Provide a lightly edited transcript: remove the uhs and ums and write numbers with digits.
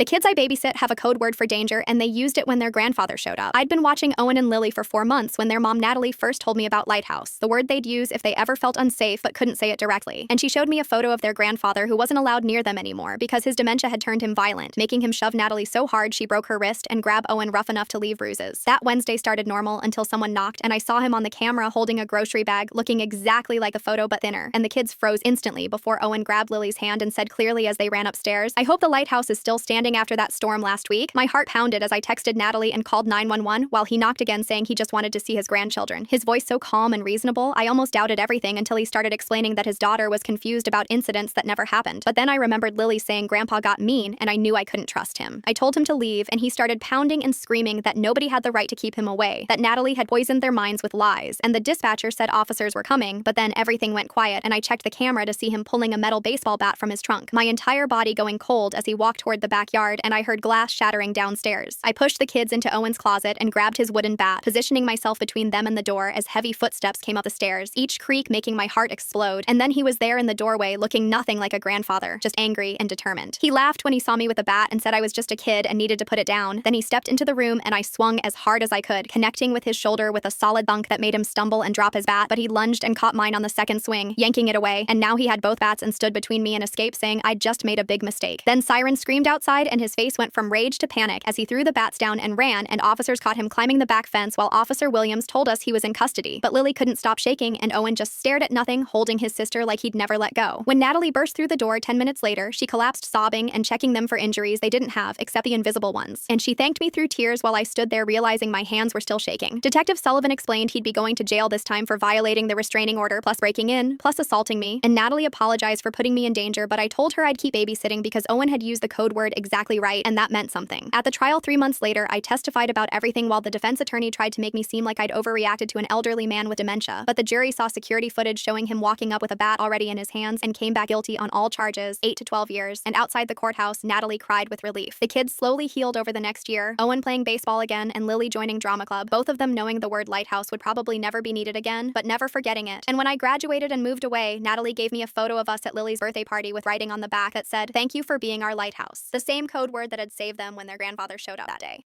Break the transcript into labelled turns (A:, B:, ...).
A: The kids I babysit have a code word for danger, and they used it when their grandfather showed up. I'd been watching Owen and Lily for 4 months when their mom Natalie first told me about Lighthouse, the word they'd use if they ever felt unsafe but couldn't say it directly. And she showed me a photo of their grandfather who wasn't allowed near them anymore because his dementia had turned him violent, making him shove Natalie so hard she broke her wrist and grab Owen rough enough to leave bruises. That Wednesday started normal until someone knocked, and I saw him on the camera holding a grocery bag, looking exactly like the photo but thinner, and the kids froze instantly before Owen grabbed Lily's hand and said clearly as they ran upstairs, "I hope the lighthouse is still standing after that storm last week." My heart pounded as I texted Natalie and called 911 while he knocked again saying he just wanted to see his grandchildren. His voice so calm and reasonable, I almost doubted everything until he started explaining that his daughter was confused about incidents that never happened. But then I remembered Lily saying Grandpa got mean, and I knew I couldn't trust him. I told him to leave, and he started pounding and screaming that nobody had the right to keep him away, that Natalie had poisoned their minds with lies, and the dispatcher said officers were coming, but then everything went quiet and I checked the camera to see him pulling a metal baseball bat from his trunk, my entire body going cold as he walked toward the backyard, and I heard glass shattering downstairs. I pushed the kids into Owen's closet and grabbed his wooden bat, positioning myself between them and the door as heavy footsteps came up the stairs, each creak making my heart explode. And then he was there in the doorway looking nothing like a grandfather, just angry and determined. He laughed when he saw me with a bat and said I was just a kid and needed to put it down. Then he stepped into the room and I swung as hard as I could, connecting with his shoulder with a solid thunk that made him stumble and drop his bat, but he lunged and caught mine on the second swing, yanking it away, and now he had both bats and stood between me and escape, saying I'd just made a big mistake. Then sirens screamed outside and his face went from rage to panic as he threw the bats down and ran, and officers caught him climbing the back fence while Officer Williams told us he was in custody. But Lily couldn't stop shaking, and Owen just stared at nothing, holding his sister like he'd never let go. When Natalie burst through the door 10 minutes later, she collapsed sobbing and checking them for injuries they didn't have except the invisible ones. And she thanked me through tears while I stood there realizing my hands were still shaking. Detective Sullivan explained he'd be going to jail this time for violating the restraining order plus breaking in, plus assaulting me, and Natalie apologized for putting me in danger, but I told her I'd keep babysitting because Owen had used the code word exactly right, and that meant something. At the trial 3 months later, I testified about everything while the defense attorney tried to make me seem like I'd overreacted to an elderly man with dementia, but the jury saw security footage showing him walking up with a bat already in his hands and came back guilty on all charges, 8 to 12 years, and outside the courthouse, Natalie cried with relief. The kids slowly healed over the next year, Owen playing baseball again and Lily joining drama club, both of them knowing the word lighthouse would probably never be needed again, but never forgetting it. And when I graduated and moved away, Natalie gave me a photo of us at Lily's birthday party with writing on the back that said, "Thank you for being our lighthouse," the same code word that had saved them when their grandfather showed up that day.